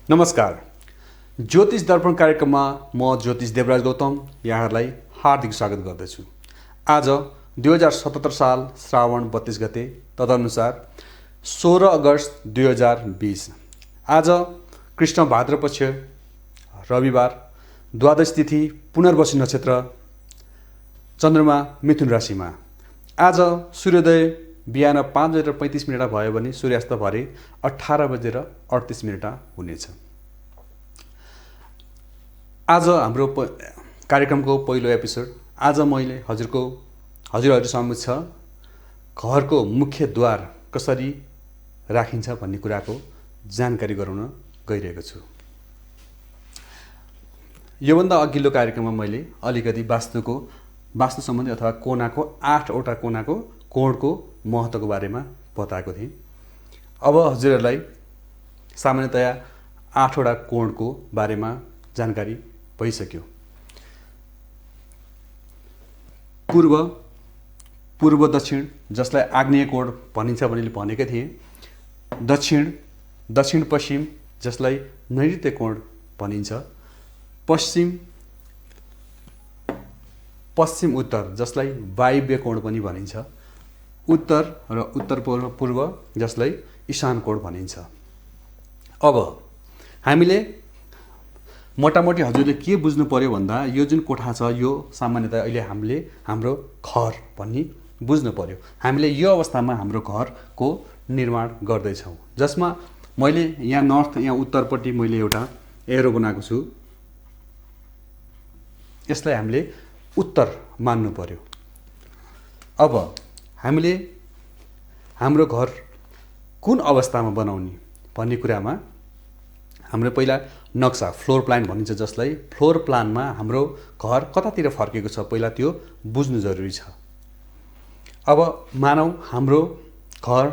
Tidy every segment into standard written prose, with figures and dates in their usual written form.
नमस्कार। ज्योतिष दर्पण कार्यक्रममा म ज्योतिष देवराज गौतम यहाँहरूलाई हार्दिक स्वागत गर्दछु। आज 2077 साल श्रावण 32 गते तदनुसार 16 अगस्त 2020। आज कृष्ण भाद्र पक्ष रविबार, द्वादश तिथि, पुनर्वसु नक्षत्र, चन्द्रमा मिथुन राशिमा। आज सूर्योदय बिहान 5:35 भयो भने सूर्यास्त भरे 18:38 हुनेछ। आज हाम्रो कार्यक्रमको पहिलो एपिसोड। आज मैले हजुरहरू समक्ष घरको मुख्य द्वार कसरी राखिन्छ भन्ने कुराको जानकारी गराउन गइरहेको छु। योभन्दा अघिल्लो कार्यक्रममा मैले अलिकति वास्तु सम्बन्धी अथवा कोणाको 8वटा कोणाको कोणको महत्त्वको बारेमा बताएको थिएँ। अब हजुरहरूलाई सामान्यतया 8वटा कोणको बारेमा जानकारी भइसक्यो। पूर्व दक्षिण, जसलाई आग्नेय कोण भनिन्छ भनेर भनेकै थिएँ। दक्षिण पश्चिम, जसलाई नैऋत्य कोण भनिन्छ। पश्चिम उत्तर, जसलाई वायव्य कोण पनि भनिन्छ। उत्तर र उत्तर पूर्व, जसलाई ईशान कोण भनिन्छ। अब हामीले मोटामोटी हजुरले के बुझ्नु पर्यो भन्दा यो जुन कोठा छ यो सामान्यतया अहिले हामीले हाम्रो घर भन्ने बुझ्नु पर्यो। हामीले यो अवस्थामा हाम्रो घरको निर्माण गर्दैछौँ, जसमा मैले यहाँ नर्थ, यहाँ उत्तरपट्टि मैले एउटा एरो बनाएको छु। यसलाई हामीले उत्तर मान्नु पर्यो। अब हामीले हाम्रो घर कुन अवस्थामा बनाउने भन्ने कुरामा हाम्रो पहिला नक्सा, फ्लोर प्लान भनिन्छ, जसलाई फ्लोर प्लानमा हाम्रो घर कतातिर फर्केको छ पहिला त्यो बुझ्नु जरुरी छ। अब मानौ हाम्रो घर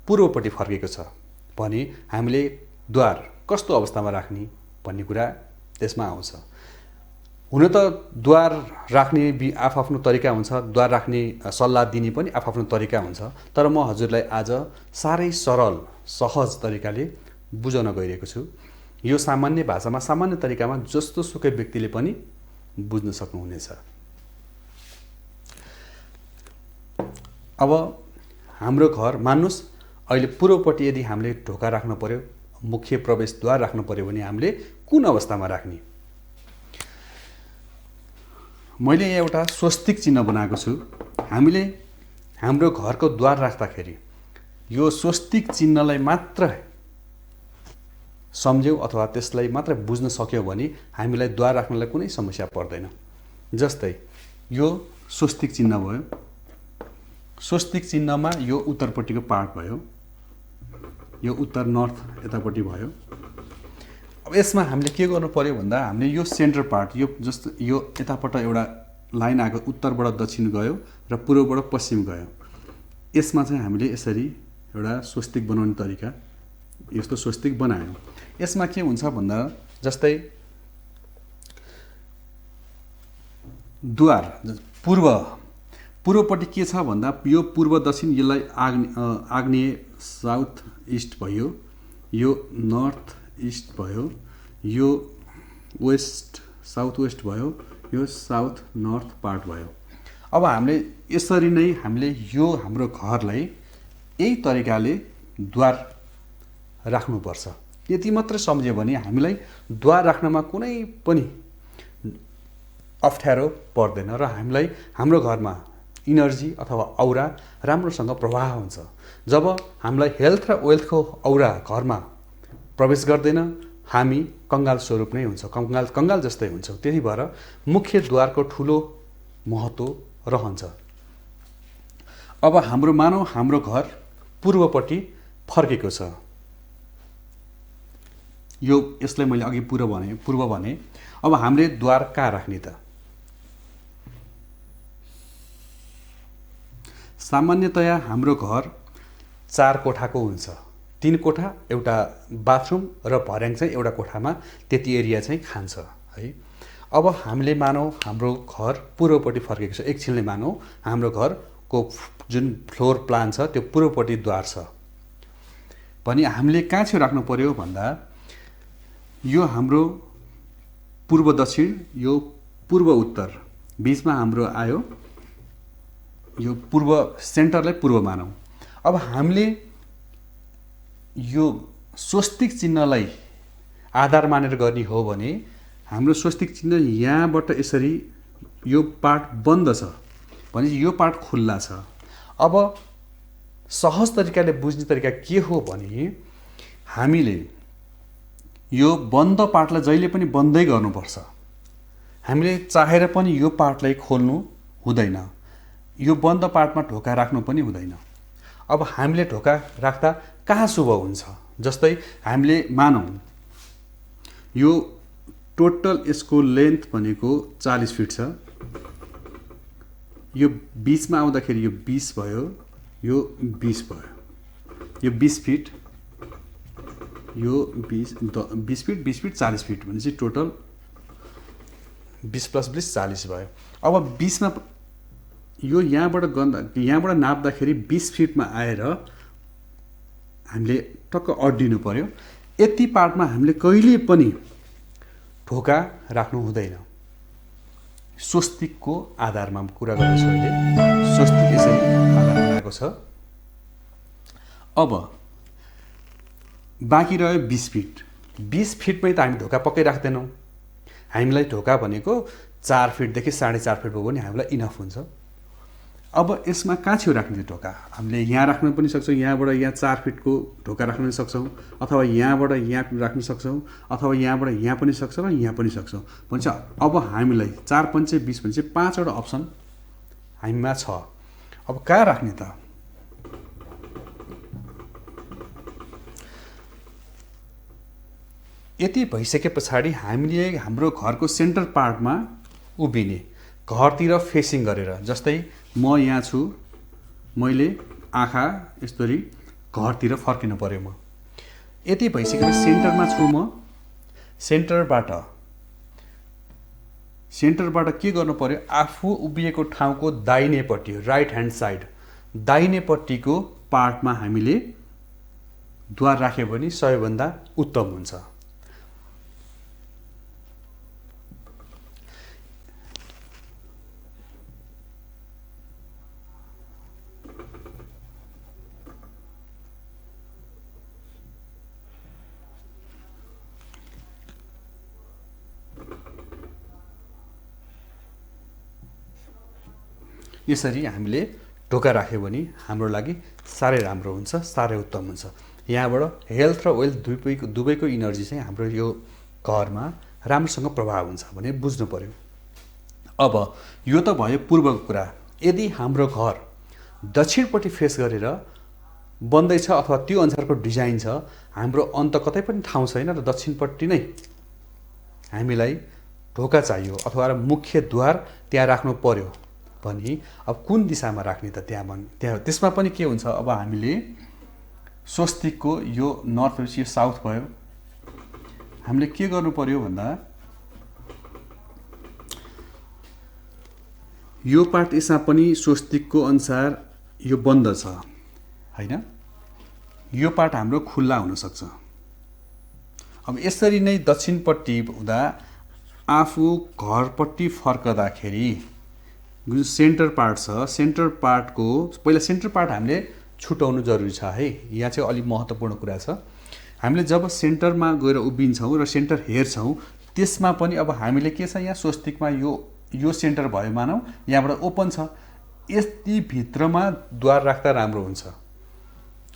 पूर्वपट्टि फर्केको छ भने हामीले द्वार कस्तो अवस्थामा राख्ने भन्ने कुरा त्यसमा आउँछ। हुन त द्वार राख्ने आफ्नो तरिका हुन्छ, द्वार राख्ने सल्लाह दिने पनि आफ्नो तरिका हुन्छ। तर म हजुरलाई आज साह्रै सरल सहज तरिकाले बुझाउन गइरहेको छु। यो सामान्य भाषामा, सामान्य तरिकामा जस्तो सुकै व्यक्तिले पनि बुझ्न सक्नुहुनेछ। अब हाम्रो घर मान्नुस्, अहिले पूर्वपट्टि यदि हामीले ढोका राख्नु पर्यो, मुख्य प्रवेशद्वार राख्नु पर्यो भने हामीले कुन अवस्थामा राख्ने? मैले यहाँ एउटा स्वस्तिक चिन्ह बनाएको छु। हामीले हाम्रो घरको द्वार राख्दाखेरि यो स्वस्तिक चिन्हलाई मात्र सम्झ्यौँ अथवा त्यसलाई मात्र बुझ्न सक्यौँ भने हामीलाई द्वार राख्नलाई कुनै समस्या पर्दैन। जस्तै यो स्वस्तिक चिन्ह भयो। स्वस्तिक चिन्हमा यो उत्तरपट्टिको पार्ट भयो, यो उत्तर नर्थ यतापट्टि भयो। अब यसमा हामीले के गर्नु पर्यो भन्दा हामीले यो सेन्टर पार्ट, यो जस्तो यो यतापट्ट एउटा लाइन आएको, उत्तरबाट दक्षिण गयो र पूर्वबाट पश्चिम गयो। यसमा चाहिँ हामीले यसरी एउटा स्वस्तिक बनाउने तरिका, यस्तो स्वस्तिक बनायौँ। यसमा के हुन्छ भन्दा जस्तै द्वार पूर्वपट्टि के छ भन्दा यो पूर्व दक्षिण, यसलाई आग्नेय साउथ इस्ट भयो, यो नर्थ इस्ट भयो, यो वेस्ट साउथ वेस्ट भयो, यो साउथ नर्थ पार्ट भयो। अब हामीले यसरी नै हामीले यो हाम्रो घरलाई यही तरिकाले द्वार राख्नुपर्छ। यति मात्र सम्झ्यो भने हामीलाई द्वार राख्नमा कुनै पनि अप्ठ्यारो पर्दैन र हामीलाई हाम्रो घरमा इनर्जी अथवा औरा राम्रोसँग प्रवाह हुन्छ। जब हामीलाई हेल्थ र वेल्थको औरा घरमा प्रवेश गर्दैन, हामी कङ्गाल स्वरूप नै हुन्छ, कङ्गाल जस्तै हुन्छौँ। त्यही भएर मुख्य द्वारको ठुलो महत्त्व रहन्छ। अब हाम्रो घर पूर्वपट्टि फर्केको छ। यसलाई मैले अघि पूर्व भने। अब हामीले द्वार कहाँ राख्ने त? सामान्यतया हाम्रो घर 4 कोठाको हुन्छ। 3 कोठा, एउटा बाथरुम र भर्याङ चाहिँ एउटा कोठामा त्यति एरिया चाहिँ खान्छ है। अब हामीले मानौ हाम्रो घर पूर्वपट्टि फर्केको छ। एकछिनले मानौ हाम्रो घरको जुन फ्लोर प्लान छ त्यो पूर्वपट्टि द्वार छ भने हामीले कहाँ छेउ राख्नु पर्यो भन्दा यो हाम्रो पूर्व दक्षिण, यो पूर्व उत्तर, बीचमा हाम्रो आयो यो पूर्व, सेन्टरलाई पूर्व मानौँ। अब हामीले यो स्वस्तिक चिन्हलाई आधार मानेर गर्ने हो भने हाम्रो स्वस्तिक चिन्ह यहाँबाट यसरी यो पार्ट बन्द छ भने यो पार्ट खुल्ला छ। अब सहज तरिकाले बुझ्ने तरिका के हो भने हामीले यो बन्द पार्टलाई जहिले पनि बन्दै गर्नुपर्छ। हामीले चाहेर पनि यो पार्टलाई खोल्नु हुँदैन। यो बन्द पार्टमा ढोका राख्नु पनि हुँदैन। अब हामीले ढोका राख्दा कहाँ शुभ हुन्छ? जस्तै हामीले मानौँ यो टोटल यसको लेन्थ भनेको 40 फिट छ। यो बीचमा आउँदाखेरि यो 20 भयो, यो 20 भयो, यो 20 फिट, यो 20 फिट 40 फिट भनेपछि टोटल 20 + 20 40 भयो। अब 20मा यो यहाँबाट नाप्दाखेरि 20 फिटमा आएर हामीले टक्क अड्डिनु पर्यो। यति पार्टमा हामीले कहिले पनि ढोका राख्नु हुँदैन। स्वस्तिकको आधारमा कुरा गर्दैछु अहिले। स्वस्तिक यसरी आधार बनाएको छ। अब बाँकी रह्यो 20 फिट। 20 फिटमै त हामी ढोका पक्कै राख्दैनौँ। हामीलाई ढोका भनेको 4 फिटदेखि 4.5 फिट भयो भने हामीलाई इनफ हुन्छ। अब यसमा कहाँ छेउ राख्ने ढोका? हामीले यहाँ राख्न पनि सक्छौँ, यहाँबाट यहाँ 4 फिटको ढोका राख्न पनि सक्छौँ, अथवा यहाँबाट यहाँ राख्न सक्छौँ, अथवा यहाँबाट यहाँ पनि सक्छौँ र यहाँ पनि सक्छौँ भन्छ। अब हामीलाई 4 × 20 भनेपछि 5वटा अप्सन हामीमा छ। अब कहाँ राख्ने त? यति भइसके पछाडि हामीले हाम्रो घरको सेन्टर पार्टमा उभिने, घरतिर फेसिङ गरेर। जस्तै म यहाँ छु, मैले आँखा यसरी घरतिर फर्किनु पर्यो। म यति भइसकेपछि सेन्टरमा छु। म सेन्टरबाट के गर्नु पर्यो? आफू उभिएको ठाउँको दाहिनेपट्टि, राइट ह्यान्ड साइड दाहिनेपट्टिको पार्टमा हामीले द्वार राख्यो भने सबैभन्दा उत्तम हुन्छ। यसरी हामीले ढोका राख्यो भने हाम्रो लागि साह्रै राम्रो हुन्छ, साह्रै उत्तम हुन्छ। यहाँबाट हेल्थ र वेल्थ दुवैको इनर्जी चाहिँ हाम्रो यो घरमा राम्रोसँग प्रभाव हुन्छ भने बुझ्नु पर्यो। अब यो त भयो पूर्वको कुरा। यदि हाम्रो घर दक्षिणपट्टि फेस गरेर बन्दैछ अथवा त्यो अनुसारको डिजाइन छ, हाम्रो अन्त कतै पनि ठाउँ छैन र दक्षिणपट्टि नै हामीलाई ढोका चाहियो अथवा मुख्य द्वार त्यहाँ राख्नु पर्यो भने अब कुन दिशामा राख्ने त? त्यहाँ त्यसमा पनि के हुन्छ? अब हामीले स्वस्तिकको यो नर्थ वेस्ट, यो साउथ भयो। हामीले के गर्नु पर्यो भन्दा यो पार्ट यसमा पनि स्वस्तिकको अनुसार यो बन्द छ हैन? यो पार्ट हाम्रो खुल्ला हुन सक्छ। अब यसरी नै दक्षिणपट्टि हुँदा आफू घरपट्टि फर्कदाखेरि जुन सेन्टर पार्ट छ, सेन्टर पार्टको पहिला सेन्टर पार्ट हामीले छुटाउनु जरुरी छ है। यहाँ चाहिँ अलिक महत्त्वपूर्ण कुरा छ। हामीले जब सेन्टरमा गएर उभिन्छौँ र सेन्टर हेर्छौँ, त्यसमा पनि अब हामीले के छ, यहाँ स्वस्तिकमा यो सेन्टर भयो मानौँ, यहाँबाट ओपन छ, यति भित्रमा द्वार राख्दा राम्रो हुन्छ।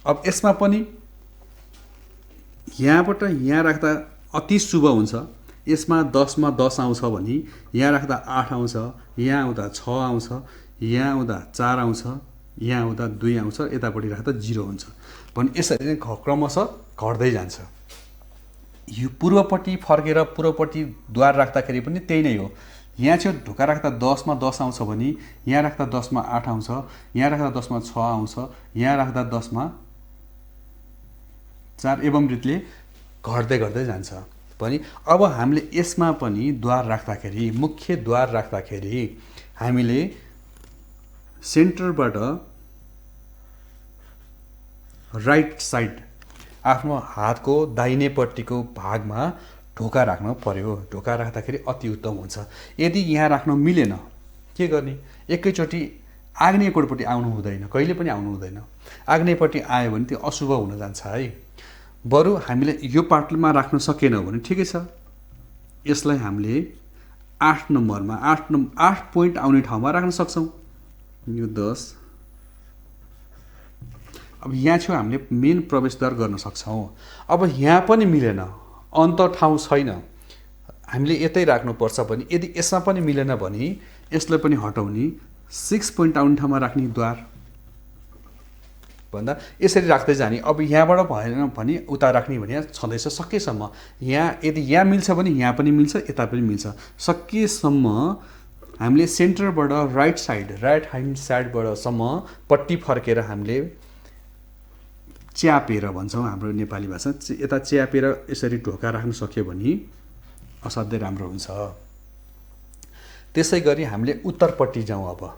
अब यसमा पनि यहाँबाट यहाँ राख्दा अति शुभ हुन्छ। यसमा 10 मा 10 आउँछ भने यहाँ राख्दा 8 आउँछ, यहाँ आउँदा 6 आउँछ, यहाँ आउँदा 4 आउँछ, यहाँ आउँदा 2 आउँछ, यतापट्टि राख्दा 0 हुन्छ भने यसरी नै क्रमशः घट्दै जान्छ। यो पूर्वपट्टि फर्केर पूर्वपट्टि द्वार राख्दाखेरि पनि त्यही नै हो। यहाँ चाहिँ ढोका राख्दा 10 मा 10 आउँछ भने यहाँ राख्दा 10 मा 8 आउँछ, यहाँ राख्दा 10 मा 6 आउँछ, यहाँ राख्दा 10 मा 4 एवं रीतिले घट्दै घट्दै जान्छ पनि। अब हामीले यसमा पनि द्वार राख्दाखेरि, मुख्य द्वार राख्दाखेरि हामीले सेन्टरबाट राइट साइड आफ्नो हातको दाहिनेपट्टिको भागमा ढोका राख्न पर्यो। ढोका राख्दाखेरि अति उत्तम हुन्छ। यदि यहाँ राख्न मिलेन के गर्ने? एकैचोटि आग्नेयकोणपट्टि आउनु हुँदैन, कहिले पनि आउनु हुँदैन। आग्नेयपट्टि आयो भने त्यो अशुभ हुन जान्छ है। बरु हामीले यो पार्टमा राख्न सकेन भने ठिकै छ, यसलाई हामीले 8 नम्बरमा 8 पोइन्ट आउने ठाउँमा राख्न सक्छौँ। यो 10। अब यहाँ चाहिँ हामीले मेन प्रवेशद्वार गर्न सक्छौँ। अब यहाँ पनि मिलेन, अन्त ठाउँ छैन, हामीले यतै राख्नुपर्छ भने यदि यसमा पनि मिलेन भने यसलाई पनि हटाउने 6 पोइन्ट आउने ठाउँमा राख्ने द्वार भन्दा यसरी राख्दै जाने। अब यहाँबाट भएन भने उता राख्ने भने छँदैछ सकेसम्म। यहाँ यदि यहाँ मिल्छ भने यहाँ पनि मिल्छ, यता पनि मिल्छ। सकेसम्म हामीले सेन्टरबाट राइट ह्यान्ड साइडबाट सम्म पट्टी फर्केर हामीले च्यापेर भन्छौँ हाम्रो नेपाली भाषा, यता च्यापेर यसरी ढोका राख्न सक्यो भने असाध्यै राम्रो हुन्छ। त्यसै गरी हामीले उत्तरपट्टि जाउँ। अब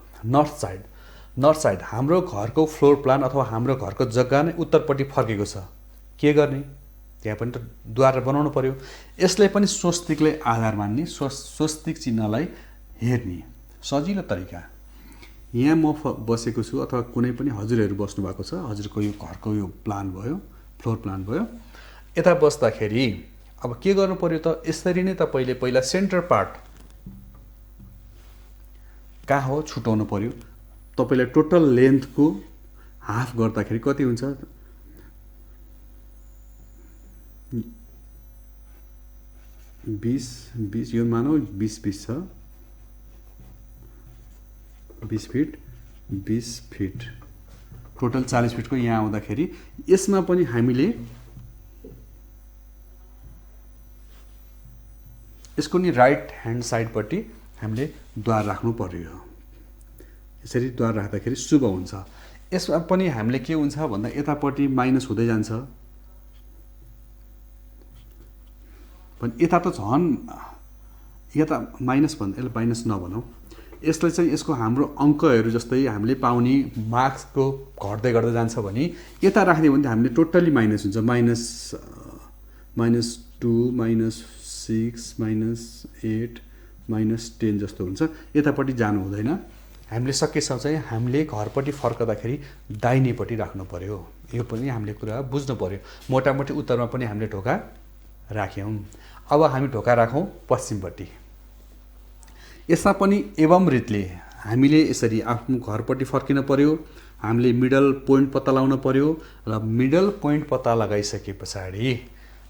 नर्थ साइड हाम्रो घरको फ्लोर प्लान अथवा हाम्रो घरको जग्गा नै उत्तरपट्टि फर्केको छ। के गर्ने? त्यहाँ पनि त द्वार बनाउनु पर्यो। यसलाई पनि स्वस्तिकलाई आधार मान्ने, स्वस्तिक चिन्हलाई हेर्ने सजिलो तरिका। यहाँ म बसेको छु अथवा कुनै पनि हजुरहरू बस्नु भएको छ, हजुरको यो घरको यो प्लान भयो, फ्लोर प्लान भयो। यता बस्दाखेरि अब के गर्नु पर्यो त? यसरी नै तपाईँले पहिला सेन्टर पार्ट कहाँ हो छुटाउनु पर्यो। तपाईँलाई टोटल लेन्थको हाफ गर्दाखेरि कति हुन्छ? 20 यो मानौ 20 छ, 20 फिट 20 फिट टोटल 40 फिटको यहाँ आउँदाखेरि यसमा पनि हामीले यसको नि राइट ह्यान्ड साइडपट्टि हामीले द्वार राख्नु पर्यो। यसरी द्वार राख्दाखेरि शुभ हुन्छ। यसमा पनि हामीले के हुन्छ भन्दा यतापट्टि माइनस हुँदै जान्छ, पनि यता त झन् यता माइनस भन्दा यसलाई माइनस नभनौँ। यसलाई चाहिँ यसको हाम्रो अङ्कहरू जस्तै हामीले पाउने मार्क्सको घट्दै घट्दै जान्छ भने यता राख्ने भने हामीले टोटल्ली माइनस हुन्छ। -2 -6 -8 -10 जस्तो हुन्छ। यतापट्टि जानु हुँदैन। हामीले सकेसम्म चाहिँ हामीले घरपट्टि फर्कँदाखेरि दाहिनेपट्टि राख्नु पर्यो। यो पनि हामीले कुरा बुझ्नु पर्यो। मोटामोटी उत्तरमा पनि हामीले ढोका राख्यौँ। अब हामी ढोका राखौँ पश्चिमपट्टि। यसमा पनि एवं रीतले हामीले यसरी आफ्नो घरपट्टि फर्किन पर्यो। हामीले मिडल पोइन्ट पत्ता लगाउन पर्यो र मिडल पोइन्ट पत्ता लगाइसके पछाडि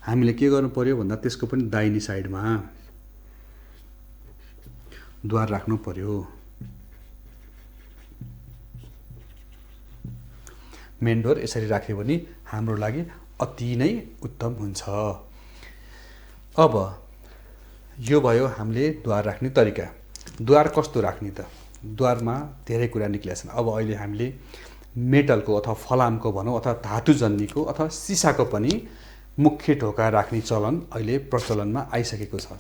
हामीले के गर्नु पर्यो भन्दा त्यसको पनि दाहिने साइडमा द्वार राख्नु पर्यो। मेन डोर यसरी राख्यो भने हाम्रो लागि अति नै उत्तम हुन्छ। अब यो भयो हामीले द्वार राख्ने तरिका। द्वार कस्तो राख्ने त? द्वारमा धेरै कुरा निक्लिया छन्। अब अहिले हामीले मेटलको अथवा फलामको भनौँ अथवा धातुजन्यको अथवा सिसाको पनि मुख्य ढोका राख्ने चलन अहिले प्रचलनमा आइसकेको छ।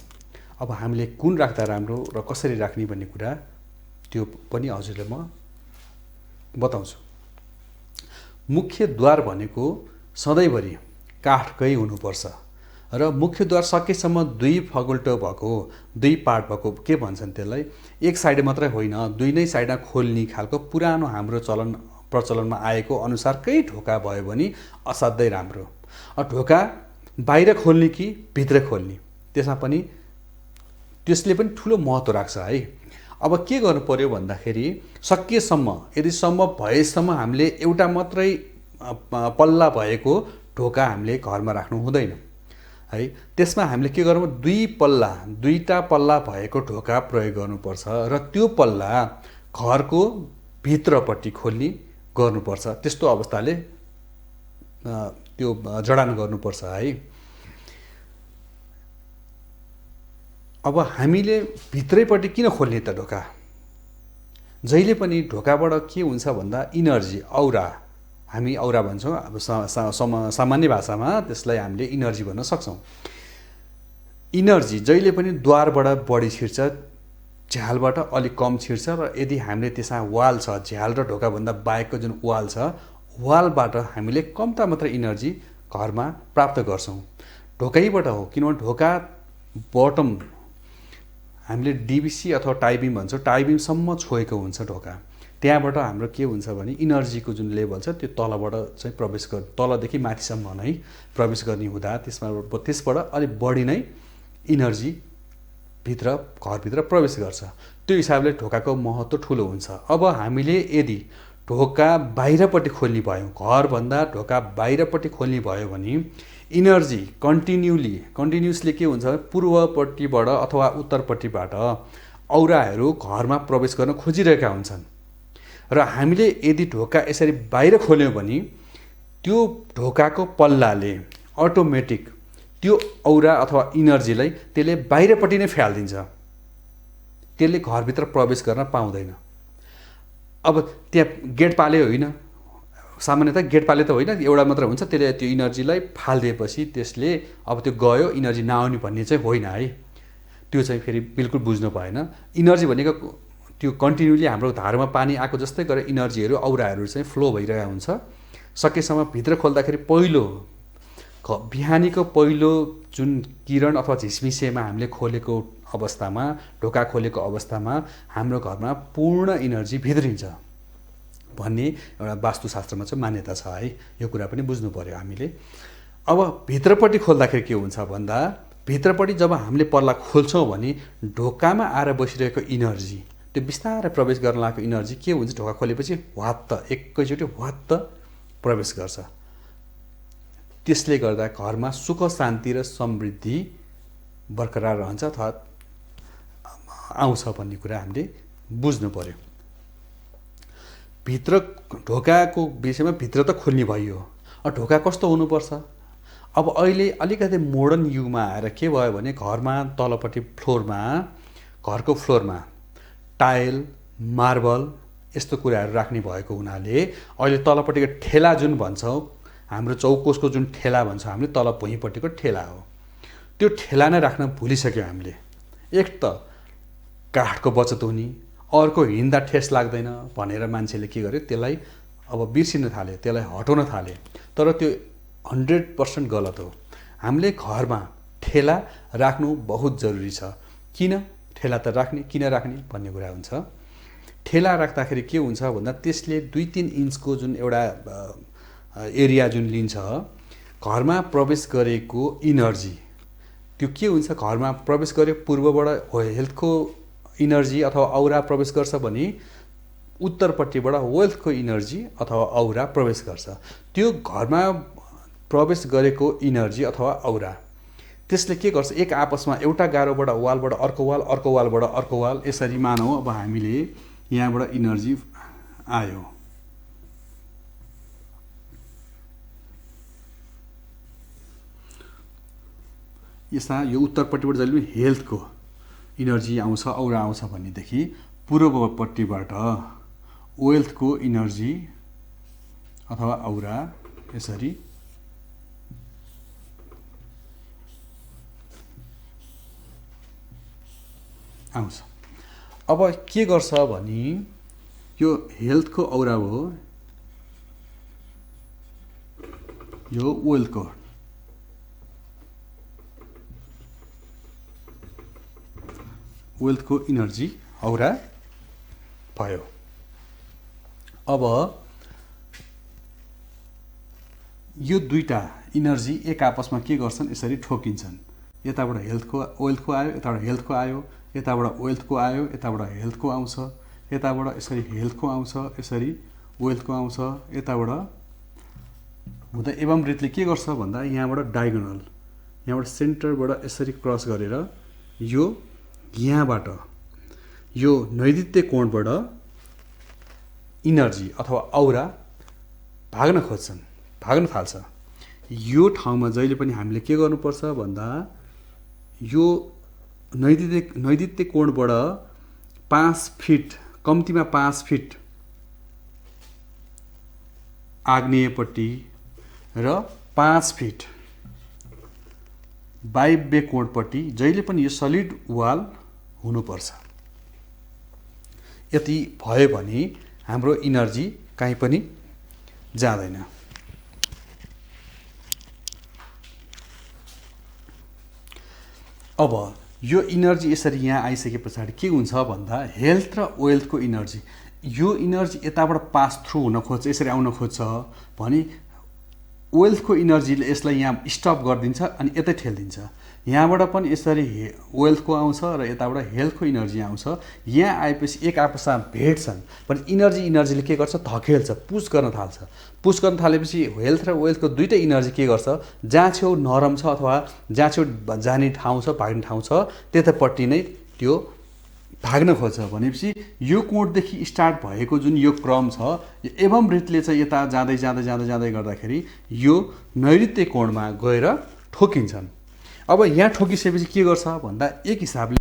अब हामीले कुन राख्दा राम्रो र कसरी राख्ने भन्ने कुरा त्यो पनि हजुरलाई म बताउँछु। मुख्य द्वार भनेको सधैँभरि काठकै हुनुपर्छ र मुख्य द्वार सकेसम्म 2 फगुल्टो भएको, 2 पार्ट भएको के भन्छन् त्यसलाई, एक साइड मात्रै होइन, 2 नै साइडमा खोल्ने खालको पुरानो हाम्रो प्रचलनमा आएको अनुसारकै ढोका भयो भने असाध्यै राम्रो। ढोका बाहिर खोल्ने कि भित्र खोल्ने त्यसमा पनि त्यसले पनि ठुलो महत्त्व राख्छ है। अब के गर्नु पर्यो भन्दाखेरि सकेसम्म यदि सम्भव भएसम्म हामीले एउटा मात्रै पल्ला भएको ढोका हामीले घरमा राख्नु हुँदैन है। त्यसमा हामीले के गर्नु, दुईटा पल्ला भएको ढोका प्रयोग गर्नुपर्छ र त्यो पल्ला घरको भित्रपट्टि खोल्ने गर्नुपर्छ। त्यस्तो अवस्थाले त्यो जडान गर्नुपर्छ है। अब हामीले भित्रैपट्टि किन खोल्ने त ढोका? जहिले पनि ढोकाबाट के हुन्छ भन्दा इनर्जी, औरा, हामी औरा भन्छौँ, अब सामान्य भाषामा त्यसलाई हामीले इनर्जी भन्न सक्छौँ। इनर्जी जहिले पनि द्वारबाट बढी छिर्छ, झ्यालबाट अलिक कम छिर्छ र यदि हामीले त्यसमा वाल छ, झ्याल र ढोकाभन्दा बाहेकको जुन वाल छ, वालबाट हामीले कम्ता मात्र इनर्जी घरमा प्राप्त गर्छौँ। ढोकैबाट हो, किनभने ढोका बटम हामीले डिबिसी अथवा टाई बिम भन्छौँ, टाई बिमसम्म छोएको हुन्छ ढोका। त्यहाँबाट हाम्रो के हुन्छ भने इनर्जीको जुन लेभल छ त्यो तलबाट चाहिँ प्रवेश तलदेखि माथिसम्म नै प्रवेश गर्ने हुँदा त्यसबाट अलिक बढी नै इनर्जी घरभित्र प्रवेश गर्छ। त्यो हिसाबले ढोकाको महत्त्व ठुलो हुन्छ। अब हामीले यदि ढोका बाहिरपट्टि खोल्ने भयौँ, घरभन्दा ढोका बाहिरपट्टि खोल्ने भयो भने इनर्जी कन्टिन्युसली के हुन्छ, पूर्वपट्टिबाट अथवा उत्तरपट्टिबाट औराहरू घरमा प्रवेश गर्न खोजिरहेका हुन्छन् र हामीले यदि ढोका यसरी बाहिर खोल्यौँ भने त्यो ढोकाको पल्लाले अटोमेटिक त्यो औरा अथवा इनर्जीलाई त्यसले बाहिरपट्टि नै फ्यालिदिन्छ, त्यसले घरभित्र प्रवेश गर्न पाउँदैन। अब त्यहाँ गेट पाले होइन, सामान्यतः गेट पाले त होइन, एउटा मात्र हुन्छ, त्यसले त्यो इनर्जीलाई फालिदिएपछि त्यसले अब त्यो गयो, इनर्जी नआउने भन्ने चाहिँ होइन है। त्यो चाहिँ फेरि बिल्कुल बुझ्नु भएन। इनर्जी भनेको त्यो कन्टिन्युली हाम्रो धारमा पानी आएको जस्तै गरेर इनर्जीहरू, औराहरू चाहिँ फ्लो भइरहेको हुन्छ। सकेसम्म भित्र खोल्दाखेरि बिहानीको पहिलो जुन किरण अथवा झिसमिसेमा हामीले खोलेको अवस्थामा, ढोका खोलेको अवस्थामा हाम्रो घरमा पूर्ण इनर्जी भित्रिन्छ भन्ने एउटा वास्तुशास्त्रमा चाहिँ मान्यता छ है। यो कुरा पनि बुझ्नु पर्यो हामीले। अब भित्रपट्टि खोल्दाखेरि के हुन्छ भन्दा, भित्रपट्टि जब हामीले पल्ला खोल्छौँ भने ढोकामा आएर बसिरहेको इनर्जी, त्यो बिस्तारै प्रवेश गर्न लागेको इनर्जी के हुन्छ, ढोका खोलेपछि एकैचोटि वात्त प्रवेश गर्छ। त्यसले गर्दा घरमा सुख शान्ति र समृद्धि बरकरार रहन्छ अथवा आउँछ भन्ने कुरा हामीले बुझ्नु पर्यो। भित्र ढोकाको विषयमा भित्र त खोल्ने भइयो। ढोका कस्तो हुनुपर्छ? अब अहिले अलिकति मोडर्न युगमा आएर के भयो भने घरमा तलपट्टि घरको फ्लोरमा टाइल, मार्बल यस्तो कुराहरू राख्ने भएको हुनाले अहिले तलपट्टिको ठेला जुन भन्छौँ, हाम्रो चौकोसको जुन ठेला भन्छौँ हामीले, तल भुइँपट्टिको ठेला हो, त्यो ठेला नै राख्न भुलिसक्यौँ हामीले। एक त काठको बचत हुने, अर्को हिँड्दा ठेस लाग्दैन भनेर मान्छेले के गर्यो, त्यसलाई अब बिर्सिन थाल्यो, त्यसलाई हटाउन थाल्यो। तर त्यो 100% गलत हो। हामीले घरमा ठेला राख्नु बहुत जरुरी छ। किन ठेला त किन राख्ने भन्ने कुरा हुन्छ। ठेला राख्दाखेरि के हुन्छ भन्दा त्यसले 2-3 इन्चको जुन एउटा एरिया जुन लिन्छ, घरमा प्रवेश गरेको इनर्जी त्यो के हुन्छ, घरमा प्रवेश गरे पूर्वबाट हेल्थको इनर्जी अथवा औरा प्रवेश गर्छ भने उत्तरपट्टिबाट वेल्थको इनर्जी अथवा औरा प्रवेश गर्छ। त्यो घरमा प्रवेश गरेको इनर्जी अथवा औरा त्यसले के गर्छ, एक आपसमा एउटा गारोबाट वालबाट अर्को वाल, अर्को वालबाट अर्को वाल, यसरी मानौँ अब हामीले यहाँबाट इनर्जी आयो, यसमा यो उत्तरपट्टिबाट जहिले पनि हेल्थको इनर्जी आउँछ, औरा आउँछ भनेदेखि पूर्वपट्टिबाट वेल्थको इनर्जी अथवा औरा यसरी आउँछ। अब के गर्छ भने यो हेल्थको औरा हो, यो वेल्थको इनर्जी औरा भयो। अब यो दुईटा इनर्जी एक आपसमा के गर्छन्, यसरी ठोकिन्छन्। यताबाट वेल्थको आयो, यताबाट हेल्थको आयो, यताबाट वेल्थको आयो, यताबाट हेल्थको आउँछ, यताबाट यसरी हेल्थको आउँछ, यसरी वेल्थको आउँछ, यताबाट हुँदा एवं रीतले के गर्छ भन्दा यहाँबाट डायगोनल, यहाँबाट सेन्टरबाट यसरी क्रस गरेर यो यहाँबाट यो नैऋत्य कोणबाट इनर्जी अथवा औरा भाग्न थाल्छ। यो ठाउँमा जहिले पनि हामीले के गर्नुपर्छ भन्दा यो नैऋत्य कोणबाट 5 फिट, कम्तीमा 5 फिट आग्नेयपट्टि र 5 फिट वायव्य कोणपट्टि जहिले पनि यो सलिड वाल हुनुपर्छ। यति भयो भने हाम्रो इनर्जी कहीँ पनि जाँदैन। अब यो इनर्जी यसरी यहाँ आइसके पछाडि के हुन्छ भन्दा हेल्थ र वेल्थको इनर्जी, यो इनर्जी यताबाट पास थ्रु हुन खोज्छ, यसरी आउन खोज्छ भने वेल्थको इनर्जीले यसलाई यहाँ स्टप गरिदिन्छ अनि यतै ठेलिदिन्छ। यहाँबाट पनि यसरी वेल्थको आउँछ र यताबाट हेल्थको इनर्जी आउँछ। यहाँ आएपछि एक आपसमा भेट्छन् भने इनर्जीले के गर्छ, धकेल्छ, पुस गर्न थाल्छ। पुस गर्न थालेपछि हेल्थ र वेल्थको दुईटै इनर्जी के गर्छ, जहाँ छेउ नरम छ अथवा जहाँ छेउ जाने ठाउँ छ, भाग्ने ठाउँ छ, त्यतापट्टि नै त्यो भाग्न खोज्छ। भनेपछि यो कोणदेखि स्टार्ट भएको जुन यो क्रम छ, यो एवं रीतले चाहिँ यता जाँदै जाँदै जाँदै जाँदै गर्दाखेरि यो नैऋत्य कोणमा गएर ठोकिन्छन्। अब यहाँ ठोकिसकेपछि के गर्छ भन्दा एक हिसाबले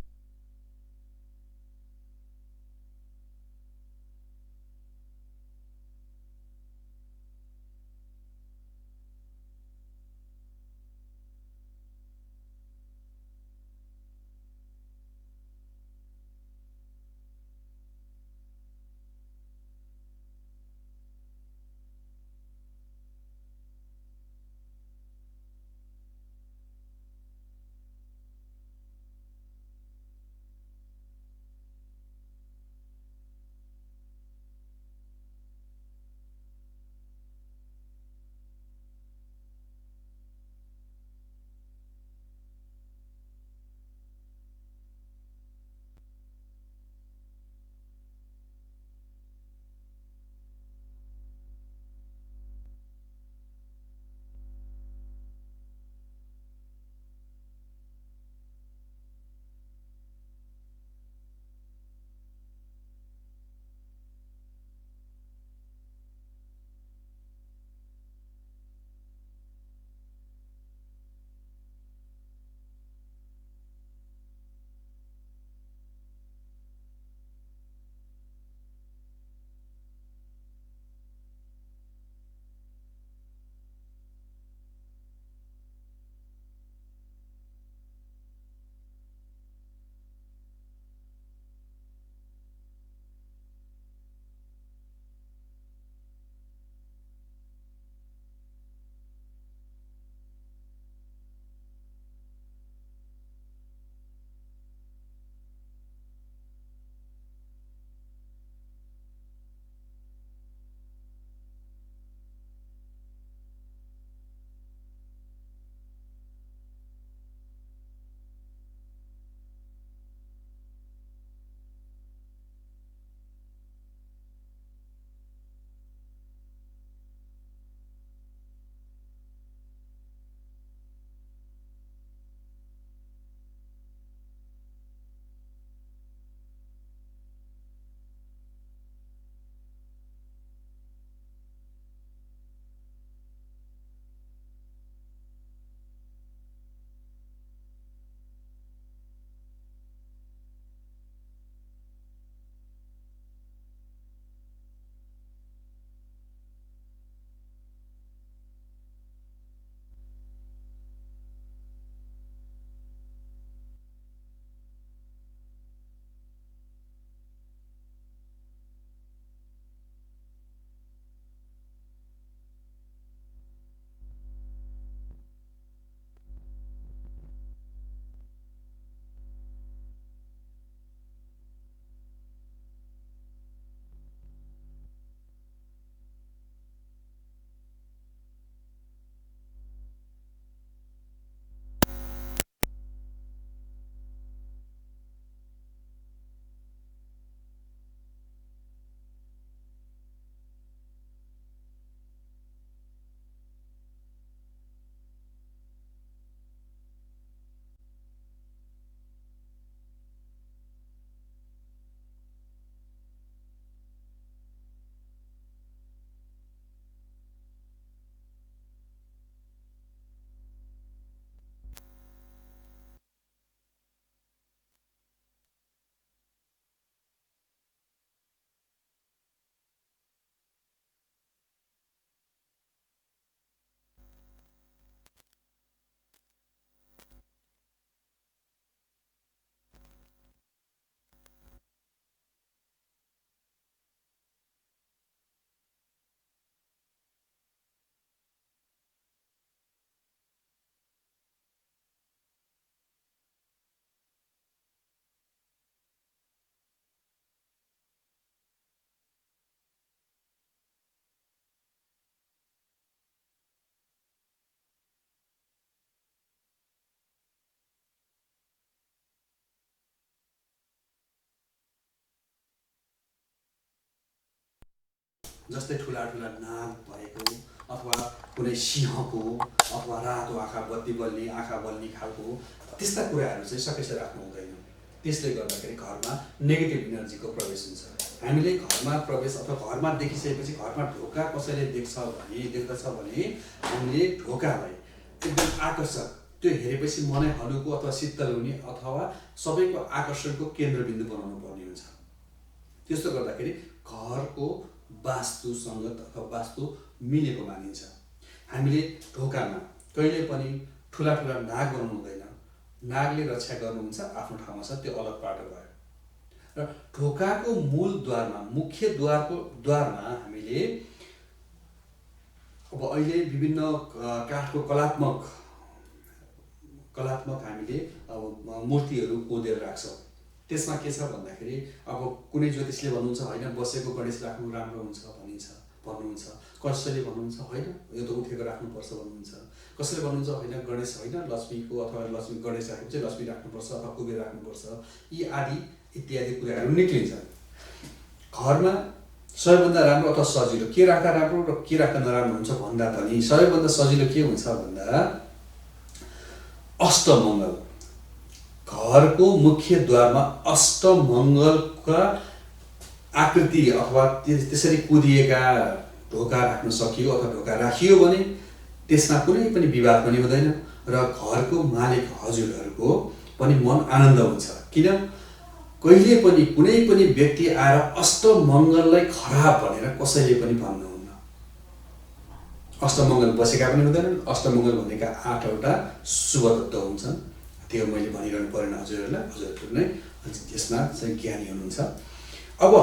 जस्तै ठुला ठुला नाग भएको अथवा कुनै सिंहको अथवा रातो आँखा बत्ती बल्ने आँखा बल्ने खालको त्यस्ता कुराहरू चाहिँ सकेसरी राख्नु हुँदैन। त्यसले गर्दाखेरि घरमा नेगेटिभ इनर्जीको प्रवेश हुन्छ। हामीले घरमा प्रवेश अथवा घरमा देखिसकेपछि घरमा ढोका कसैले देख्दछ भने हामीले ढोकालाई एकदम आकर्षक त्यो हेरेपछि मनै हलुको अथवा शीतल हुने अथवा सबैको आकर्षणको केन्द्रबिन्दु बनाउनु पर्ने हुन्छ। त्यस्तो गर्दाखेरि घरको वास्तुसँग अथवा वास्तु मिलेको मानिन्छ। हामीले ढोकामा कहिले पनि ठुला ठुला नाग बनाउनु हुँदैन। नागले रक्षा गर्नुहुन्छ आफ्नो ठाउँमा छ, त्यो अलग पाटो भयो। र ढोकाको मूल द्वारमा मुख्य द्वारमा हामीले अब अहिले विभिन्न काठको कलात्मक हामीले अब मूर्तिहरू कोदेर राख्छौँ। त्यसमा के छ भन्दाखेरि अब कुनै ज्योतिषले भन्नुहुन्छ होइन बसेको गणेश राख्नु राम्रो हुन्छ भन्नुहुन्छ। कसैले भन्नुहुन्छ होइन यो त उठेको राख्नुपर्छ भन्नुहुन्छ। कसैले भन्नुहुन्छ होइन गणेश होइन लक्ष्मीको अथवा लक्ष्मी गणेश राखेपछि लक्ष्मी राख्नुपर्छ अथवा कुबेर राख्नुपर्छ। यी आदि इत्यादि कुराहरू निक्लिन्छन्। घरमा सबैभन्दा राम्रो अथवा सजिलो के राख्दा राम्रो र के राख्दा नराम्रो हुन्छ भन्दा पनि सबैभन्दा सजिलो के हुन्छ भन्दा अष्टमङ्गल। घरको मुख्य द्वारमा अष्टमङ्गलका आकृति अथवा त्यसरी कुदिएका ढोका राख्न सकियो अथवा ढोका राखियो भने त्यसमा कुनै पनि विवाद पनि हुँदैन र घरको मालिक हजुरहरूको पनि मन आनन्द हुन्छ। किन कहिले पनि कुनै पनि व्यक्ति आएर अष्टमङ्गललाई खराब भनेर कसैले पनि भन्नुहुन्न। अष्टमङ्गल बसेका पनि हुँदैनन्। अष्टमङ्गल भनेका 8वटा शुभ तत्त्व हुन्छन्। त्यो मैले भनिरहनु परेन हजुरहरूलाई, हजुरहरू नै त्यसमा चाहिँ ज्ञानी हुनुहुन्छ। अब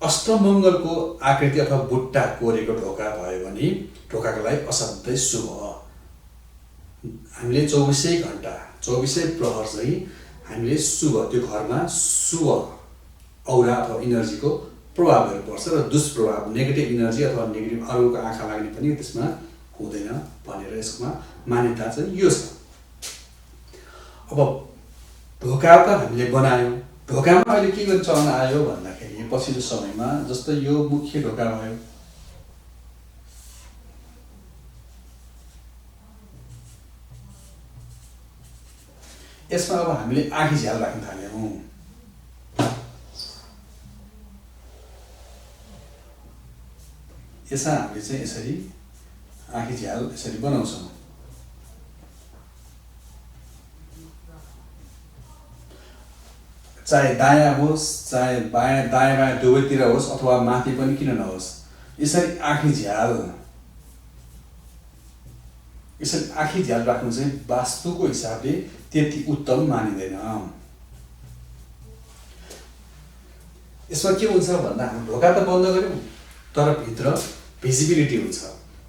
अष्टमङ्गलको आकृति अथवा बुट्टा कोरेको ढोका भयो भने ढोकाको लागि असाध्यै शुभ। हामीले 24 घण्टा 24 प्रहर चाहिँ हामीले शुभ त्यो घरमा शुभ औरा अथवा इनर्जीको प्रभावहरू पर्छ र दुष्प्रभाव नेगेटिभ इनर्जी अथवा नेगेटिभ अरूको आँखा लाग्ने पनि त्यसमा हुँदैन भनेर यसमा मान्यता चाहिँ यो छ। अब ढोका त हामीले बनायौँ। ढोकामा अहिले के गर्न चलन आयो भन्दाखेरि पछिल्लो समयमा जस्तो यो मुख्य ढोका भयो। यसमा अब हामीले आँखी झ्याल राख्न थाल्यौँ। यसमा हामीले चाहिँ यसरी आँखी झ्याल यसरी बनाउँछौँ। चाहे दायाँ होस् चाहे दायाँ बायाँ दुवैतिर होस् अथवा माथि पनि किन नहोस्, यसरी आँखी झ्याल राख्नु चाहिँ वास्तुको हिसाबले त्यति उत्तम मानिँदैन। यसमा के हुन्छ भन्दा हाम्रो ढोका त बन्द गऱ्यौँ तर भित्र भिजिबिलिटी हुन्छ।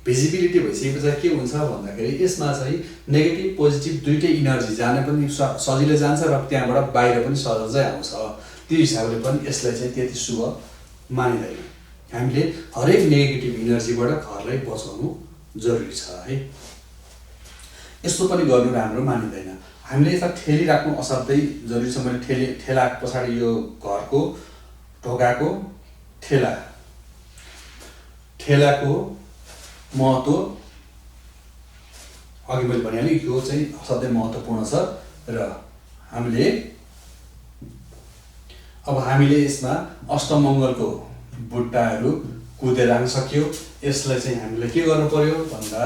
भिजिबिलिटी भइसकेपछि के हुन्छ भन्दाखेरि यसमा चाहिँ नेगेटिभ पोजिटिभ दुइटै इनर्जी जाने पनि सजिलो जान्छ र त्यहाँबाट बाहिर पनि सहजै आउँछ। त्यो हिसाबले पनि यसलाई चाहिँ त्यति शुभ मानिँदैन। हामीले हरेक नेगेटिभ इनर्जीबाट घरलाई बचाउनु जरुरी छ है। यस्तो पनि गर्नु राम्रो मानिँदैन। हामीले यसलाई ठेलिराख्नु असाध्यै जरुरी छ। मैले ठेला पछाडि यो घरको ढोकाको ठेलाको महत्त्व अघि मैले भनिहालेँ यो चाहिँ असाध्यै महत्त्वपूर्ण छ। र हामीले यसमा अष्टमङ्गलको बुट्टाहरू कुदेर राख्न सक्यो। यसलाई चाहिँ हामीले के गर्नु पर्यो भन्दा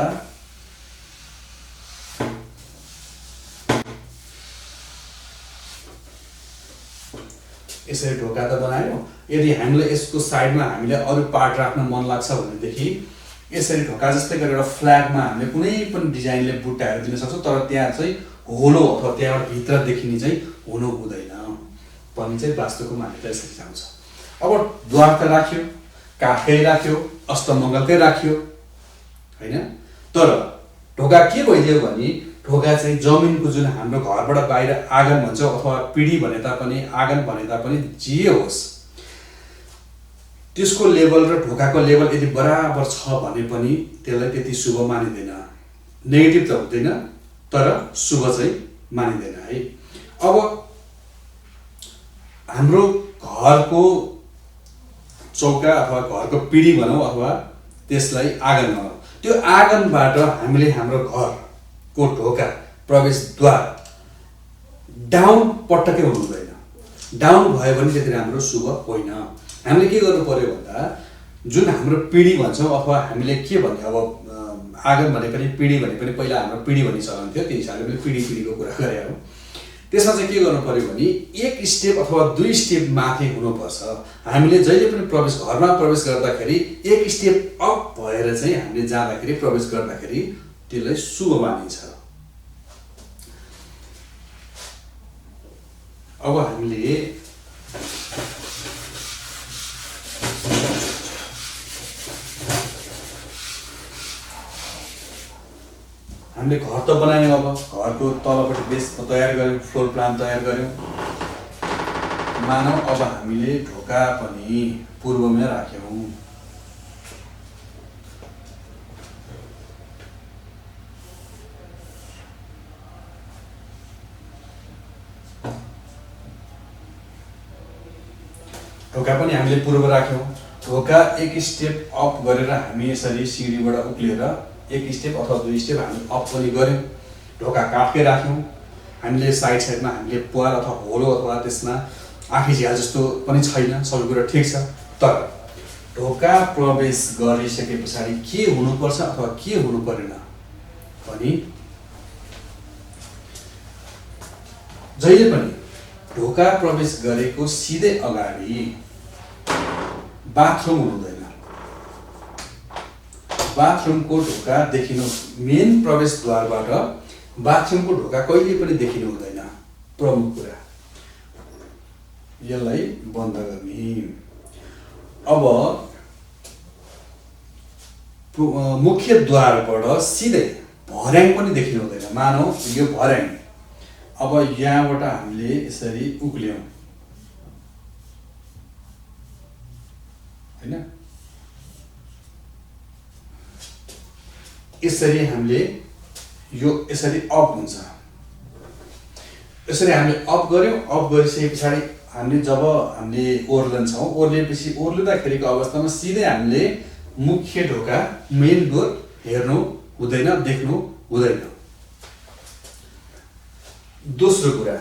यसरी ढोका त बनायौँ। यदि हामीलाई यसको साइडमा हामीले अरू पार्ट राख्न मन लाग्छ भनेदेखि यसरी ढोका जस्तै गरेर फ्ल्यागमा हामीले कुनै पनि डिजाइनले बुट्टाहरू दिन सक्छौँ। तर त्यहाँ चाहिँ होलो अथवा त्यहाँबाट भित्र देखिने चाहिँ हुनु हुँदैन भन्ने चाहिँ वास्तुको मान्यता यसरी जान्छ। अब द्वार त राख्यो, काठकै राख्यो, अष्टमङ्गलकै राख्यो होइन। तर ढोका के भइदियो भने ढोका चाहिँ जमिनको जुन हाम्रो घरबाट बाहिर आँगन भन्छ अथवा पिँढी भने तापनि आँगन भने तापनि जे होस् त्यसको लेभल र ढोकाको लेभल यदि बराबर छ भने पनि त्यसलाई त्यति शुभ मानिँदैन। नेगेटिभ त हुँदैन तर शुभ चाहिँ मानिँदैन है। अब हाम्रो घरको चौका अथवा घरको पिँढी भनौँ अथवा त्यसलाई आँगन भनौँ, त्यो आँगनबाट हामीले हाम्रो घरको ढोका प्रवेशद्वार डाउन पटक्कै हुनु हुँदैन। डाउन भयो भने त्यति राम्रो शुभ होइन। हामीले के गर्नु पर्यो भन्दा जुन हाम्रो पिँढी भन्छौँ अथवा हामीले के भन्ने अब आँगन भने पनि पिँढी भने पनि पहिला हाम्रो पिँढी भन्ने चलन थियो, त्यही हिसाबले पनि पिँढीको कुरा गरे हो। त्यसमा चाहिँ के गर्नु पर्यो भने एक स्टेप अथवा 2 स्टेप माथि हुनुपर्छ। हामीले जहिले पनि घरमा प्रवेश गर्दाखेरि एक स्टेप अप भएर चाहिँ हामीले जाँदाखेरि प्रवेश गर्दाखेरि त्यसलाई शुभ मानिन्छ। अब हामीले घर त बनायौँ, अब घरको तलपट्टि बेस तयार गऱ्यौँ, फ्लोर प्लान तयार गऱ्यौँ। मानौँ अब हामीले ढोका पनि पूर्वमै राख्यौँ। ढोका पनि हामीले पूर्व राख्यौँ। ढोका एक स्टेप अप गरेर हामी यसरी सिँढीबाट उक्लिएर एक स्टेप अथवा 2 स्टेप हामी अप पनि गऱ्यौँ। ढोका काटकै राख्यौँ। हामीले साइडमा हामीले प्वाल अथवा होलो अथवा त्यसमा आँखी झ्याल जस्तो पनि छैन, सबै कुरा ठिक छ। तर ढोका प्रवेश गरिसके पछाडि के हुनुपर्छ अथवा के हुनु परेन भने जहिले पनि ढोका प्रवेश गरेको सिधै अगाडि बाथरुम हुनुहुँदैन। बाथरुमको ढोका देखिनु, मेन प्रवेशद्वारबाट बाथरुमको ढोका कहिले पनि देखिनु हुँदैन। प्रमुख कुरा यसलाई बन्द गर्ने। अब मुख्य द्वारबाट सिधै भर्याङ पनि देखिनु हुँदैन। मानौ यो भर्याङ, अब यहाँबाट हामीले यसरी उक्ल्यौँ हैन, यसरी हामीले यो यसरी अप हुन्छ। यसरी हामीले अप गऱ्यौँ। अप गरिसके पछाडि हामीले जब हामीले ओर्लन्छौँ, ओर्लिएपछि ओर्लिँदाखेरिको अवस्थामा सिधै हामीले मुख्य ढोका मेन डोर हेर्नु हुँदैन, देख्नु हुँदैन। दोस्रो कुरा,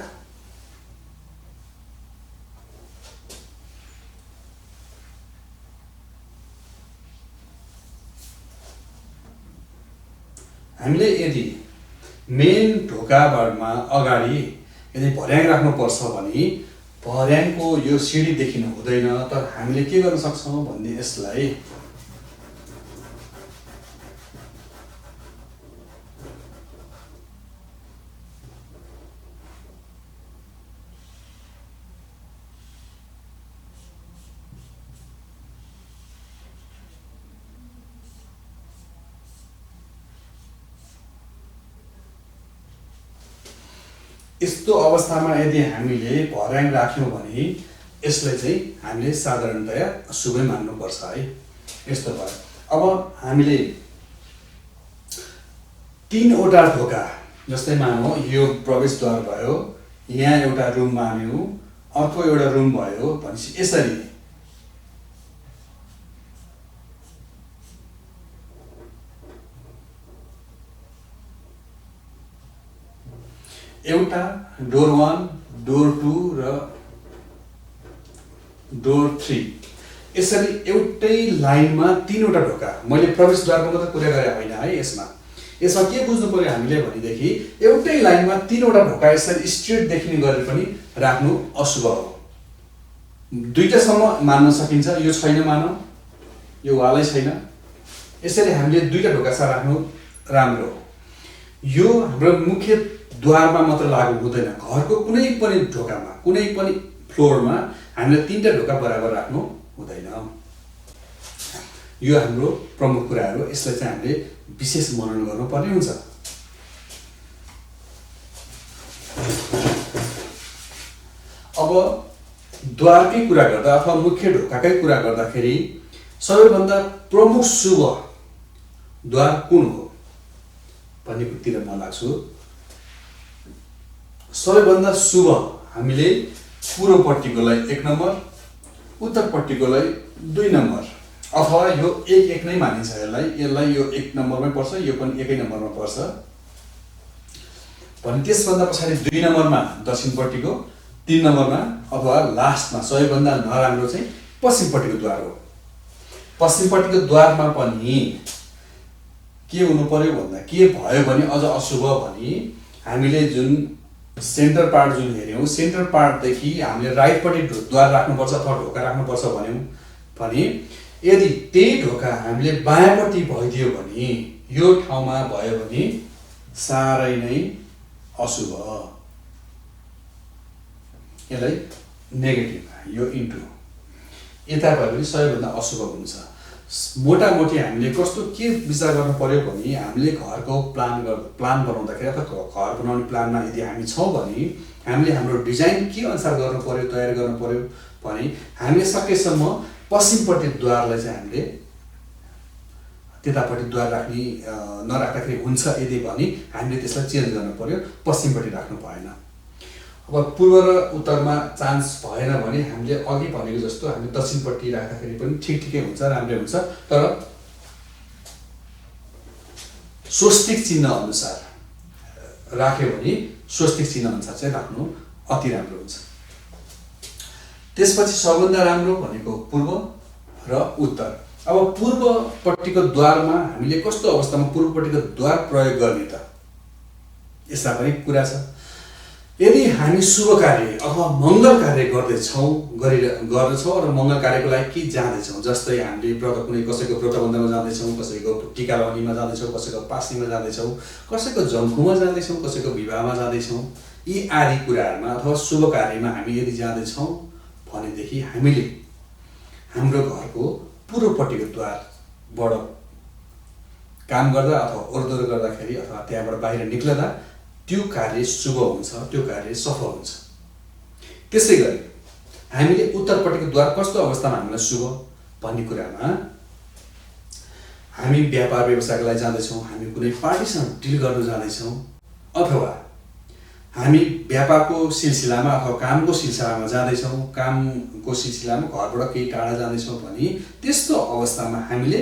हामीले यदि मेन ढोकामा अगाडि यदि भर्याङ राख्नुपर्छ भने भर्याङको यो सिँढी देखिनु हुँदैन। तर हामीले के गर्न सक्छौँ भन्ने यसलाई यस्तो अवस्थामा यदि हामीले भर्याङ राख्यौँ भने यसलाई चाहिँ हामीले साधारणतया शुभै मान्नुपर्छ है। यस्तो भयो। अब हामीले 3वटा ढोका, जस्तै मानौँ यो प्रवेशद्वार भयो, यहाँ एउटा रुम मान्यौँ, अर्को एउटा रुम भयो भनेपछि यसरी एउटा डोर 1, डोर 2 र डोर 3 यसरी एउटै लाइनमा 3वटा ढोका। मैले प्रवेशद्वारको मात्र कुरा गरे होइन है। यसमा के बुझ्नु पर्यो हामीले भनेदेखि एउटै लाइनमा 3वटा ढोका यसरी स्ट्रेट देखिने गरेर पनि राख्नु अशुभ हो। 2टासम्म मान्न सकिन्छ, यो छैन मानौँ, यो वालै छैन, यसरी हामीले 2टा ढोका सा राख्नु राम्रो हो। यो हाम्रो मुख्य द्वारमा मात्र लागु हुँदैन। घरको कुनै पनि ढोकामा, कुनै पनि फ्लोरमा हामीले 3टा ढोका बराबर राख्नु हुँदैन। यो हाम्रो प्रमुख कुराहरू। यसलाई चाहिँ हामीले विशेष मनन गर्नुपर्ने हुन्छ। अब द्वारकै कुरा गर्दा अथवा मुख्य ढोकाकै कुरा गर्दाखेरि सबैभन्दा प्रमुख शुभ द्वार कुन हो भन्ने कुरातिर म लाग्छु। सबैभन्दा शुभ हामीले पूर्वपट्टिकोलाई 1 नम्बर, उत्तरपट्टिकोलाई 2 नम्बर अथवा यो 1 नै मानिन्छ। यसलाई यो 1 नम्बरमै पर्छ, यो पनि 1 नम्बरमा पर्छ भने त्यसभन्दा पछाडि 2 नम्बरमा दक्षिणपट्टिको, 3 नम्बरमा अथवा लास्टमा सबैभन्दा नराम्रो चाहिँ पश्चिमपट्टिको द्वार हो। पश्चिमपट्टिको द्वारमा पनि के हुनु पर्यो भन्दा के भयो भने अझ अशुभ भने हामीले जुन सेन्टर पार्ट जुन हेऱ्यौँ, सेन्टर पार्टदेखि हामीले राइटपट्टि द्वार राख्नुपर्छ अथवा ढोका राख्नुपर्छ भन्यौँ भने यदि त्यही ढोका हामीले बायाँपट्टि भइदियो भने यो ठाउँमा भयो भने साह्रै नै अशुभ। यसलाई नेगेटिभ, यो इन्टु यता भयो भने सबैभन्दा अशुभ हुन्छ। मोटामोटी हामीले कस्तो के विचार गर्नु पर्यो भने हामीले घरको प्लान बनाउँदाखेरि अथवा घर बनाउने प्लानमा यदि हामी छौँ भने हामीले हाम्रो डिजाइन के अनुसार गर्नु पर्यो, तयार गर्नु पर्यो भने हामीले सकेसम्म पश्चिमपट्टि द्वारलाई चाहिँ हामीले त्यतापट्टि द्वार राख्ने नराख्दाखेरि हुन्छ यदि भने हामीले त्यसलाई चेन्ज गर्नु पर्यो, पश्चिमपट्टि राख्नु भएन। अब पूर्व र उत्तरमा चान्स भएन भने हामीले अघि भनेको जस्तो हामीले दक्षिणपट्टि राख्दाखेरि पनि ठिकै हुन्छ, राम्रै हुन्छ। तर स्वस्तिक चिन्ह अनुसार राख्यो भने स्वस्तिक चिन्ह अनुसार चाहिँ राख्नु अति राम्रो हुन्छ। त्यसपछि सबभन्दा राम्रो भनेको पूर्व र उत्तर। अब पूर्वपट्टिको द्वारमा हामीले कस्तो अवस्थामा पूर्वपट्टिको द्वार प्रयोग गर्ने त, यसमा पनि कुरा छ। यदि हामी शुभ कार्य अथवा मङ्गल कार्य गर्दछौँ र मङ्गल कार्यको लागि के जाँदैछौँ, जस्तै हामीले कुनै कसैको व्रतबन्धनमा जाँदैछौँ, कसैको टिका लगाउनेमा जाँदैछौँ, कसैको पास्नीमा जाँदैछौँ, कसैको जङ्खुमा जाँदैछौँ, कसैको विवाहमा जाँदैछौँ, यी आदि कुराहरूमा अथवा शुभ कार्यमा हामी यदि जाँदैछौँ भनेदेखि हामीले हाम्रो घरको पूर्वपट्टिको द्वारबाट काम गर्दा अथवा ओहोरदोहोर गर्दाखेरि अथवा त्यहाँबाट बाहिर निक्लदा त्यो कार्य शुभ हुन्छ, त्यो कार्य सफल हुन्छ। त्यसै गरी हामीले उत्तरपट्टिको द्वार कस्तो अवस्थामा हामीलाई शुभ भन्ने कुरामा हामी व्यापार व्यवसायको लागि जाँदैछौँ, हामी कुनै पार्टीसँग डिल गर्न जाँदैछौँ अथवा हामी व्यापारको सिलसिलामा अथवा कामको सिलसिलामा जाँदैछौँ, कामको सिलसिलामा घरबाट केही टाढा जाँदैछौँ भने त्यस्तो अवस्थामा हामीले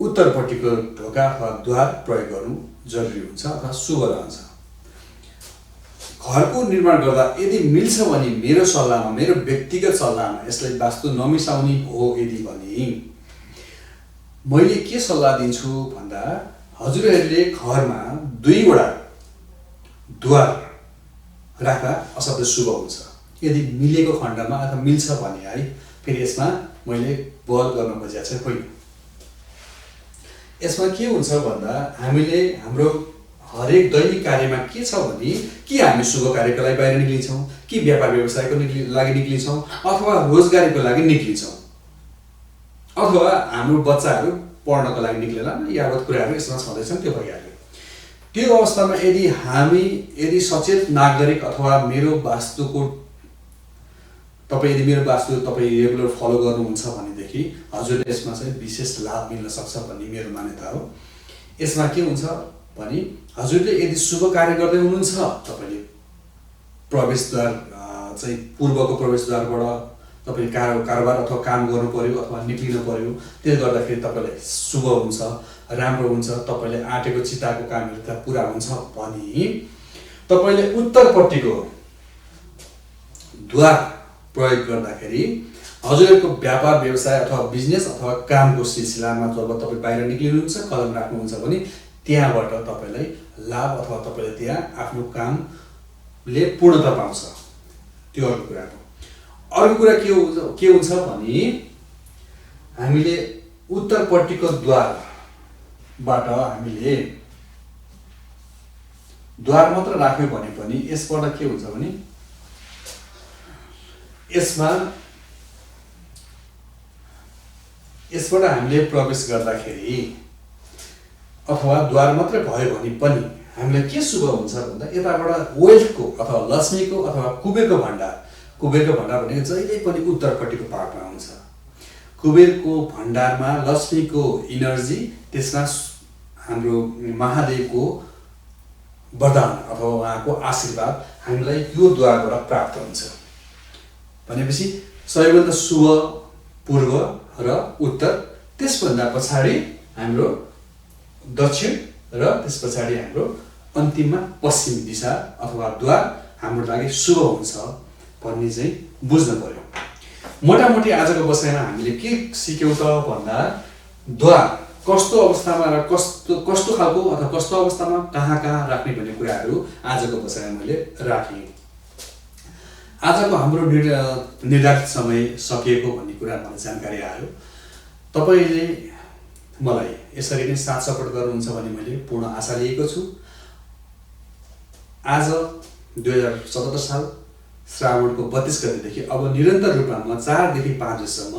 उत्तरपट्टिको ढोका अथवा द्वार प्रयोग गर्नु जरुरी हुन्छ अथवा शुभ रहन्छ। घरको निर्माण गर्दा यदि मिल्छ भने मेरो सल्लाहमा, मेरो व्यक्तिगत सल्लाहमा यसलाई वास्तु नमिसाउने हो यदि भने मैले के सल्लाह दिन्छु भन्दा हजुरहरूले घरमा 2वटा द्वार राख्दा असाध्यै शुभ हुन्छ यदि मिलेको खण्डमा अथवा मिल्छ भने है। फेरि यसमा मैले बल गर्न खोजेको चाहिँ होइन। यसमा के हुन्छ भन्दा हामीले हाम्रो हरेक दैनिक कार्यमा के छ भने कि हामी शुभ कार्यको लागि बाहिर निक्लिन्छौँ, कि व्यापार व्यवसायको लागि निक्लिन्छौँ अथवा रोजगारीको लागि निक्लिन्छौँ अथवा हाम्रो बच्चाहरू पढ्नको लागि निक्लेला, यावत कुराहरू यसमा छँदैछन् त्यो भइहाल्यो। त्यो अवस्थामा यदि सचेत नागरिक अथवा मेरो वास्तुको यदि मेरो वास्तु तपाईँ रेगुलर फलो गर्नुहुन्छ भनेदेखि हजुरले यसमा चाहिँ विशेष लाभ मिल्न सक्छ भन्ने मेरो मान्यता हो। यसमा के हुन्छ भने हजुरले यदि शुभ कार्य गर्दै हुनुहुन्छ तपाईँले प्रवेशद्वार चाहिँ पूर्वको प्रवेशद्वारबाट तपाईँले कारोबार अथवा काम गर्नु पर्यो अथवा निक्लिनु पर्यो, त्यसले गर्दाखेरि तपाईँलाई शुभ हुन्छ, राम्रो हुन्छ, तपाईँले आँटेको चिताको कामहरू त पुरा हुन्छ भने तपाईँले उत्तरपट्टिको द्वार प्रयोग गर्दाखेरि हजुरहरूको व्यापार व्यवसाय अथवा बिजनेस अथवा कामको सिलसिलामा जब तपाईँ बाहिर निक्लिनुहुन्छ, कदम राख्नुहुन्छ भने त्यहाँबाट तपाईँलाई लाभ अथवा तपाईँले त्यहाँ आफ्नो कामले पूर्णता पाउँछ। त्यो अर्को कुरा हो। अर्को कुरा के हुन्छ भने हामीले उत्तरपट्टिको द्वारबाट हामीले द्वार मात्र राख्यो भने पनि यसबाट के हुन्छ भने यसबाट हामीले प्रवेश गर्दाखेरि अथवा द्वार मात्र भयो भने पनि हामीलाई के शुभ हुन्छ भन्दा यताबाट वेल्थको अथवा लक्ष्मीको अथवा कुबेरको भण्डार भनेको जहिले पनि उत्तरपट्टिको पार्टमा आउँछ। कुबेरको भण्डारमा लक्ष्मीको इनर्जी, त्यसमा हाम्रो महादेवको वरदान अथवा उहाँको आशीर्वाद हामीलाई यो द्वारबाट प्राप्त हुन्छ। भनेपछि सबैभन्दा शुभ पूर्व र उत्तर, त्यसभन्दा पछाडि हाम्रो दक्षिण र त्यस पछाडि हाम्रो अन्तिममा पश्चिम दिशा अथवा द्वार हाम्रो लागि शुभ हुन्छ भन्ने चाहिँ बुझ्न पर्यो। मोटामोटी आजको बसाइमा हामीले के सिक्यौँ त भन्दा द्वार कस्तो अवस्थामा र कस्तो खालको अथवा कस्तो अवस्थामा कहाँ राख्ने भन्ने कुराहरू आजको बसाइमा मैले राखेँ। आजको हाम्रो निर्धारित समय सकिएको भन्ने कुरा मलाई जानकारी आयो। तपाईँले मलाई यसरी नै साथ सपोर्ट गर्नुहुन्छ भन्ने मैले पूर्ण आशा लिएको छु। आज 2077 साल श्रावणको 32 गतेदेखि अब निरन्तर रूपमा म 4 देखि 5 बजेसम्म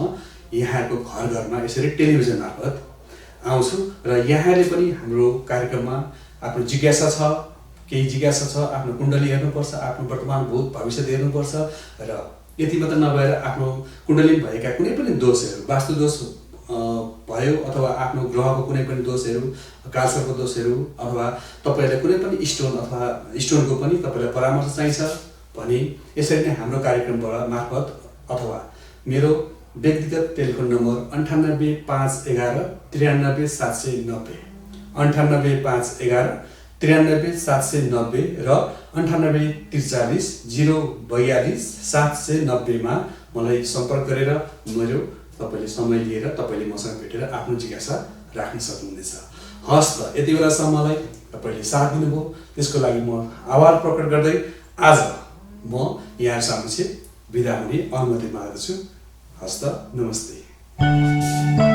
यहाँको घर घरमा यसरी टेलिभिजन मार्फत आउँछु र यहाँले पनि हाम्रो कार्यक्रममा आफ्नो जिज्ञासा छ, केही जिज्ञासा छ, आफ्नो कुण्डली हेर्नुपर्छ, आफ्नो वर्तमान भूत भविष्य हेर्नुपर्छ र यति मात्र नभएर आफ्नो कुण्डलीमा भएका कुनै पनि दोषहरू, वास्तु दोष भयो अथवा आफ्नो ग्रहको कुनै पनि दोषहरू, कालसर्प दोषहरू अथवा तपाईँलाई कुनै पनि स्टोन अथवा स्टोनको पनि तपाईँलाई परामर्श चाहिन्छ भने यसरी नै हाम्रो कार्यक्रमबाट मार्फत अथवा मेरो व्यक्तिगत टेलिफोन नम्बर 985119 93790 985119 93790 र 9843 042 790 मा मलाई सम्पर्क गरेर मेरो तपाईले समय लिएर तपाईले मसँग भेटेर आफ्नो जिज्ञासा राख्न सक्नुहुनेछ। हस् त, यति बेलासम्म मलाई तपाईले साथ दिनुभयो त्यसको लागि म आभार प्रकट गर्दै आज म यहाँ सामु बिदा हुने अनुमति माग्दछु। हस् त, नमस्ते।